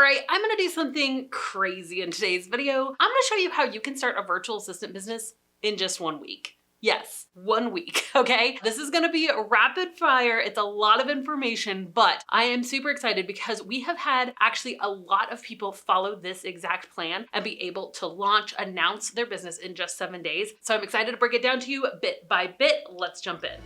All right, I'm gonna do something crazy in today's video. I'm gonna show you how you can start a virtual assistant business in just 1 week. Yes, 1 week, okay? This is gonna be rapid fire. It's a lot of information, but I am super excited because we have had actually a lot of people follow this exact plan and be able to launch, announce their business in just 7 days. So I'm excited to break it down to you bit by bit. Let's jump in.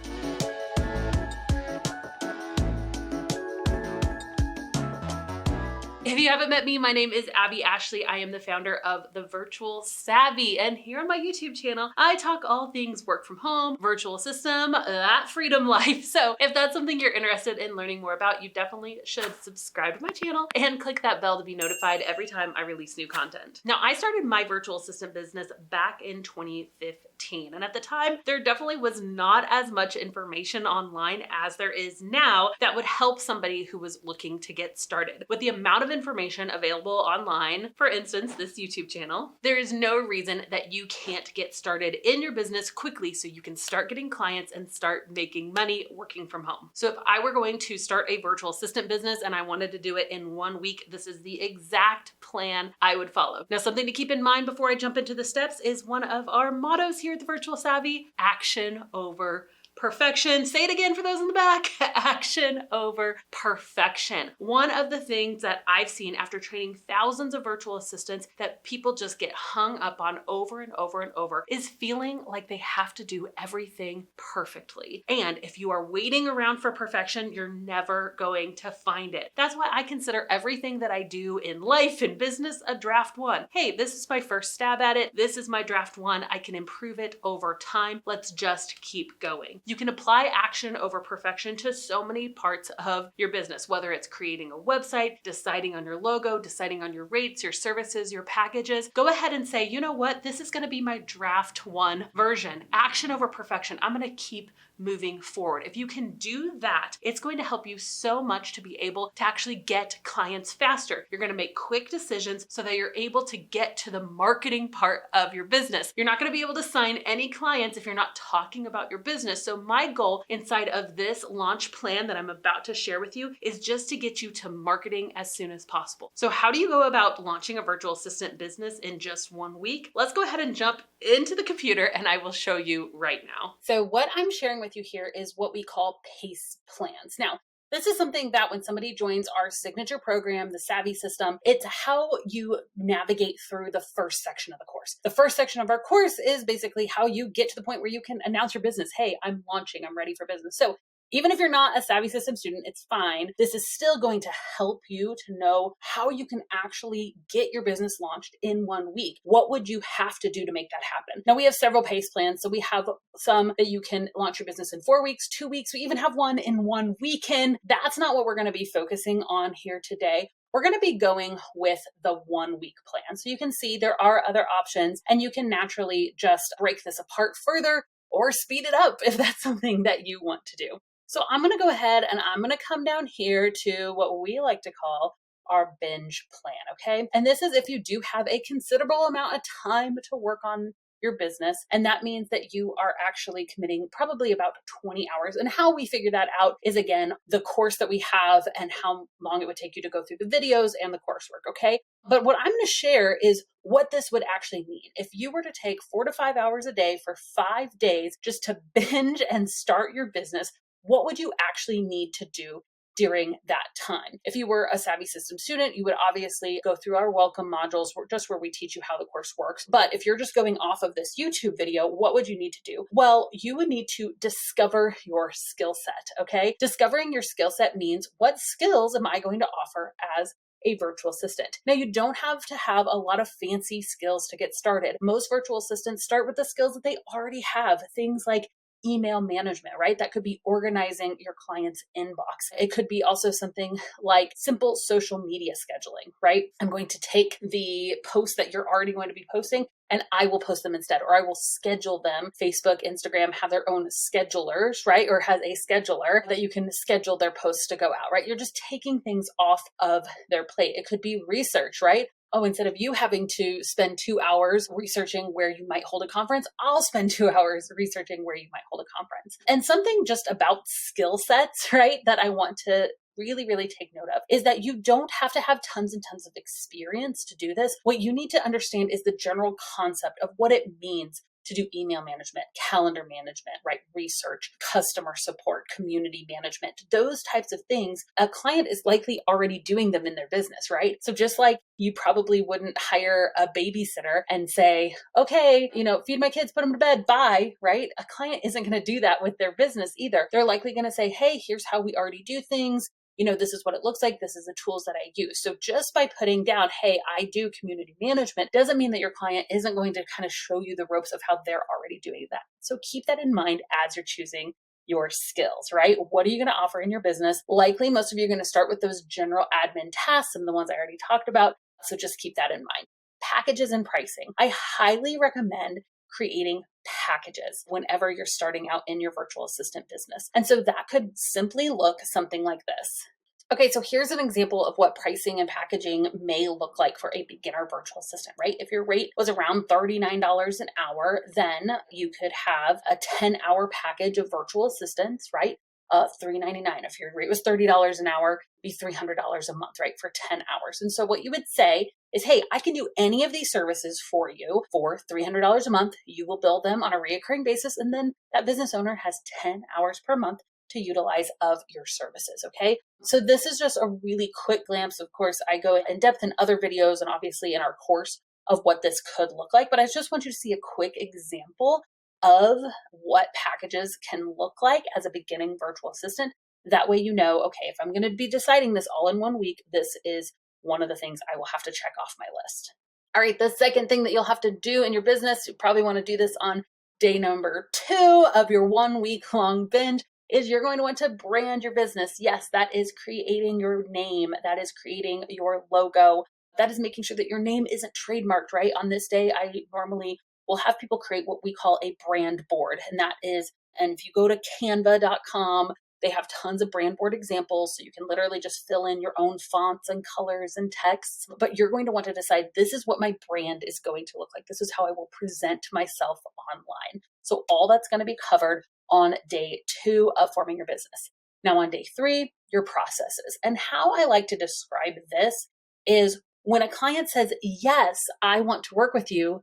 If you haven't met me, my name is Abbey Ashley. I am the founder of The Virtual Savvy. And here on my YouTube channel, I talk all things work from home, virtual system, that freedom life. So if that's something you're interested in learning more about, you definitely should subscribe to my channel and click that bell to be notified every time I release new content. Now, I started my virtual assistant business back in 2015. And at the time, there definitely was not as much information online as there is now that would help somebody who was looking to get started. With the amount of information available online, for instance, this YouTube channel, there is no reason that you can't get started in your business quickly so you can start getting clients and start making money working from home. So if I were going to start a virtual assistant business and I wanted to do it in 1 week, this is the exact plan I would follow. Now, something to keep in mind before I jump into the steps is one of our mottos here at the Virtual Savvy: action over perfection. Say it again for those in the back. Action over perfection. One of the things that I've seen after training thousands of virtual assistants that people just get hung up on over and over and over is feeling like they have to do everything perfectly. And if you are waiting around for perfection, you're never going to find it. That's why I consider everything that I do in life and business a draft one. Hey, this is my first stab at it. This is my draft one. I can improve it over time. Let's just keep going. You can apply action over perfection to so many parts of your business, whether it's creating a website, deciding on your logo, deciding on your rates, your services, your packages. Go ahead and say, you know what? This is going to be my draft one version. Action over perfection. I'm going to keep moving forward. If you can do that, it's going to help you so much to be able to actually get clients faster. You're going to make quick decisions so that you're able to get to the marketing part of your business. You're not going to be able to sign any clients if you're not talking about your business. So my goal inside of this launch plan that I'm about to share with you is just to get you to marketing as soon as possible. So how do you go about launching a virtual assistant business in just 1 week? Let's go ahead and jump into the computer and I will show you right now. So what I'm sharing with you here is what we call PACE plans. Now, this is something that when somebody joins our signature program, the Savvy system, it's how you navigate through the first section of the course. The first section of our course is basically how you get to the point where you can announce your business. Hey, I'm launching, I'm ready for business. So even if you're not a Savvy System student, it's fine. This is still going to help you to know how you can actually get your business launched in 1 week. What would you have to do to make that happen? Now, we have several PACE plans. So we have some that you can launch your business in 4 weeks, 2 weeks. We even have one in 1 weekend. That's not what we're going to be focusing on here today. We're going to be going with the 1 week plan. So you can see there are other options and you can naturally just break this apart further or speed it up if that's something that you want to do. So I'm going to go ahead and I'm going to come down here to what we like to call our binge plan, okay? And this is if you do have a considerable amount of time to work on your business. And that means that you are actually committing probably about 20 hours. And how we figure that out is, again, the course that we have and how long it would take you to go through the videos and the coursework, okay? But what I'm going to share is what this would actually mean. If you were to take 4 to 5 hours a day for 5 days just to binge and start your business, what would you actually need to do during that time? If you were a Savvy System student, you would obviously go through our welcome modules, just where we teach you how the course works. But if you're just going off of this YouTube video, what would you need to do? Well, you would need to discover your skill set, okay? Discovering your skill set means, what skills am I going to offer as a virtual assistant? Now, you don't have to have a lot of fancy skills to get started. Most virtual assistants start with the skills that they already have, things like email management, right? That could be organizing your client's inbox. It could be also something like simple social media scheduling, right? I'm going to take the posts that you're already going to be posting and I will post them instead, or I will schedule them. Facebook, Instagram have their own schedulers, right? Or has a scheduler that you can schedule their posts to go out, right? You're just taking things off of their plate. It could be research, right? Oh, instead of you having to spend 2 hours researching where you might hold a conference, I'll spend 2 hours researching where you might hold a conference. And something just about skill sets, right, that I want to really, really take note of is that you don't have to have tons and tons of experience to do this. What you need to understand is the general concept of what it means to do email management, calendar management, right? Research, customer support, community management, those types of things. A client is likely already doing them in their business, right? So just like you probably wouldn't hire a babysitter and say, okay, feed my kids, put them to bed, bye, right? A client isn't going to do that with their business either. They're likely going to say, hey, here's how we already do things. This is what it looks like. This is the tools that I use. So just by putting down, hey, I do community management, doesn't mean that your client isn't going to kind of show you the ropes of how they're already doing that. So keep that in mind as you're choosing your skills, right? What are you going to offer in your business? Likely, most of you are going to start with those general admin tasks, some of the ones I already talked about. So just keep that in mind. Packages and pricing. I highly recommend creating packages whenever you're starting out in your virtual assistant business. And so that could simply look something like this. Okay, so here's an example of what pricing and packaging may look like for a beginner virtual assistant, right? If your rate was around $39 an hour, then you could have a 10-hour package of virtual assistants, right? $3.99. If your rate was $30 an hour, be $300 a month, right? For 10 hours. And so what you would say is, hey, I can do any of these services for you for $300 a month. You will bill them on a reoccurring basis. And then that business owner has 10 hours per month to utilize of your services. Okay. So this is just a really quick glimpse. Of course, I go in depth in other videos and obviously in our course of what this could look like, but I just want you to see a quick example of what packages can look like as a beginning virtual assistant. That way, okay, if I'm going to be deciding this all in 1 week, this is one of the things I will have to check off my list. All right, the second thing that you'll have to do in your business, you probably want to do this on day number 2 of your 1 week long binge, is you're going to want to brand your business. Yes, that is creating your name. That is creating your logo. That is making sure that your name isn't trademarked, right? On this day, I normally will have people create what we call a brand board. And if you go to canva.com, they have tons of brand board examples. So you can literally just fill in your own fonts and colors and texts. But you're going to want to decide, this is what my brand is going to look like. This is how I will present myself online. So all that's going to be covered on day 2 of forming your business. Now on day 3, your processes. And how I like to describe this is when a client says, yes, I want to work with you,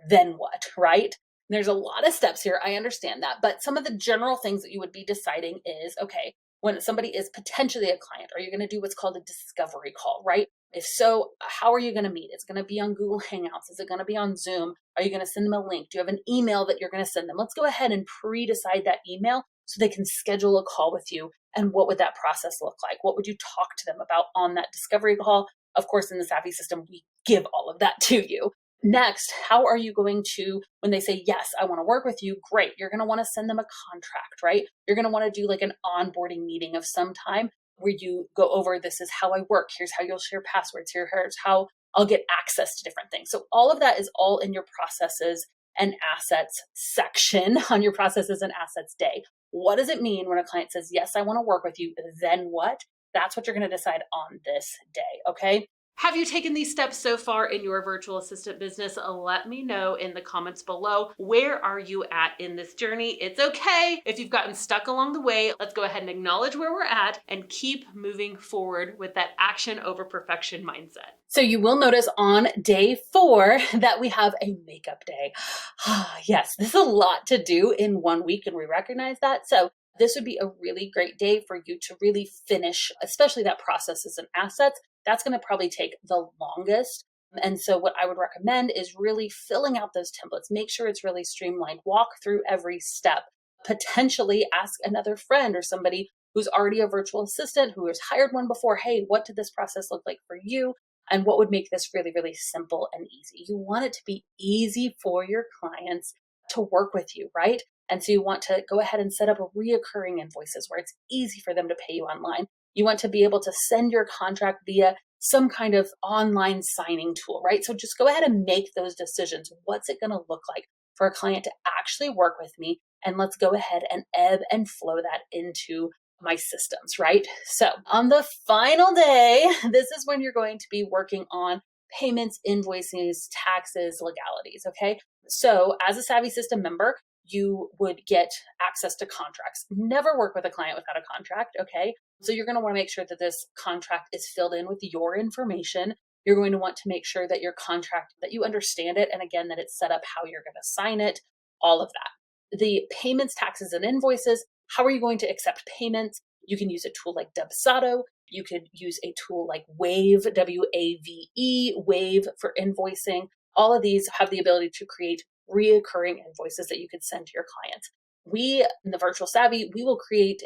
then what, right? There's a lot of steps here. I understand that. But some of the general things that you would be deciding is, okay, when somebody is potentially a client, are you going to do what's called a discovery call, right? If so, how are you going to meet? It's going to be on Google Hangouts. Is it going to be on Zoom? Are you going to send them a link? Do you have an email that you're going to send them? Let's go ahead and pre-decide that email so they can schedule a call with you. And what would that process look like? What would you talk to them about on that discovery call? Of course, in the Savvy system, we give all of that to you. Next, how are you going to, when they say, yes, I want to work with you, great. You're going to want to send them a contract, right? You're going to want to do like an onboarding meeting of some time where you go over, this is how I work. Here's how you'll share passwords. Here's how I'll get access to different things. So all of that is all in your processes and assets section on your processes and assets day. What does it mean when a client says, yes, I want to work with you, then what? That's what you're going to decide on this day. Okay. Have you taken these steps so far in your virtual assistant business? Let me know in the comments below. Where are you at in this journey? It's okay if you've gotten stuck along the way. Let's go ahead and acknowledge where we're at and keep moving forward with that action over perfection mindset. So you will notice on day 4 that we have a makeup day. Yes, this is a lot to do in 1 week, and we recognize that. So this would be a really great day for you to really finish, especially that processes and assets. That's going to probably take the longest. And so what I would recommend is really filling out those templates. Make sure it's really streamlined. Walk through every step. Potentially ask another friend or somebody who's already a virtual assistant who has hired one before, hey, what did this process look like for you? And what would make this really, really simple and easy? You want it to be easy for your clients to work with you, right? And so you want to go ahead and set up a reoccurring invoices where it's easy for them to pay you online. You want to be able to send your contract via some kind of online signing tool, right? So just go ahead and make those decisions. What's it going to look like for a client to actually work with me? And let's go ahead and ebb and flow that into my systems, right? So on the final day, this is when you're going to be working on payments, invoices, taxes, legalities, okay? So as a Savvy System member, you would get access to contracts. Never work with a client without a contract, okay? So you're going to want to make sure that this contract is filled in with your information. You're going to want to make sure that your contract, that you understand it, and again, that it's set up how you're going to sign it, all of that. The payments, taxes, and invoices, how are you going to accept payments? You can use a tool like Debsato. You could use a tool like Wave, W-A-V-E, Wave for invoicing. All of these have the ability to create reoccurring invoices that you can send to your clients. We, in the Virtual Savvy, we will create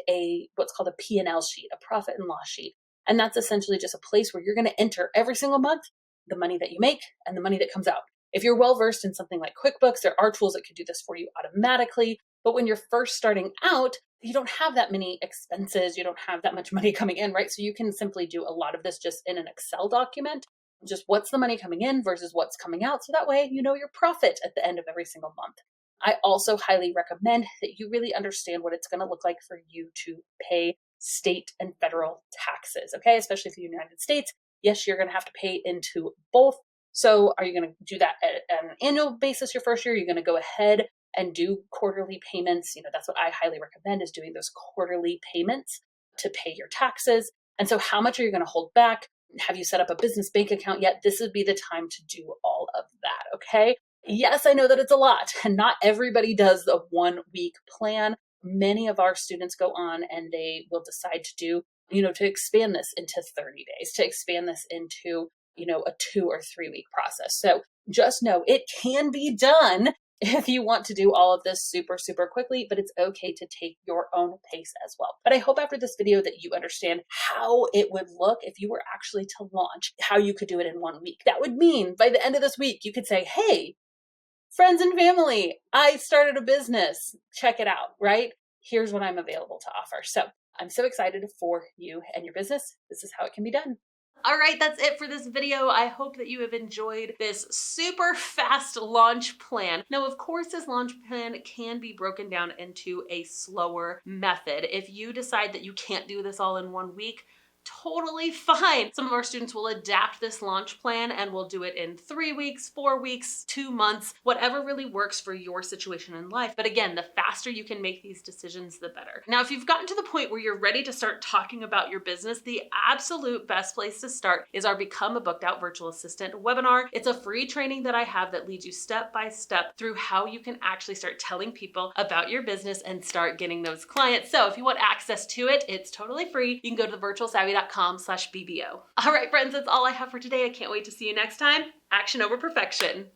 what's called a P&L sheet, a profit and loss sheet. And that's essentially just a place where you're going to enter every single month the money that you make and the money that comes out. If you're well versed in something like QuickBooks, there are tools that could do this for you automatically. But when you're first starting out, you don't have that many expenses. You don't have that much money coming in, right? So you can simply do a lot of this just in an Excel document, just what's the money coming in versus what's coming out. So that way, you know your profit at the end of every single month. I also highly recommend that you really understand what it's going to look like for you to pay state and federal taxes, okay? Especially for the United States. Yes, you're going to have to pay into both. So are you going to do that at an annual basis your first year? You're going to go ahead and do quarterly payments. That's what I highly recommend, is doing those quarterly payments to pay your taxes. And so how much are you going to hold back? Have you set up a business bank account yet? This would be the time to do all of that, okay? Yes, I know that it's a lot, and not everybody does the 1 week plan. Many of our students go on and they will decide to do, to expand this into 30 days, to expand this into, a 2 or 3 week process. So just know it can be done if you want to do all of this super, super quickly, but it's okay to take your own pace as well. But I hope after this video that you understand how it would look if you were actually to launch, how you could do it in 1 week. That would mean by the end of this week, you could say, hey, friends and family, I started a business. Check it out, right? Here's what I'm available to offer. So I'm so excited for you and your business. This is how it can be done. All right, that's it for this video. I hope that you have enjoyed this super fast launch plan. Now, of course, this launch plan can be broken down into a slower method. If you decide that you can't do this all in 1 week, totally fine. Some of our students will adapt this launch plan and will do it in 3 weeks, 4 weeks, 2 months, whatever really works for your situation in life. But again, the faster you can make these decisions, the better. Now, if you've gotten to the point where you're ready to start talking about your business, the absolute best place to start is our Become a Booked Out Virtual Assistant webinar. It's a free training that I have that leads you step by step through how you can actually start telling people about your business and start getting those clients. So if you want access to it, it's totally free. You can go to thevirtualsavvy.com/BBO. All right, friends, that's all I have for today. I can't wait to see you next time. Action over perfection.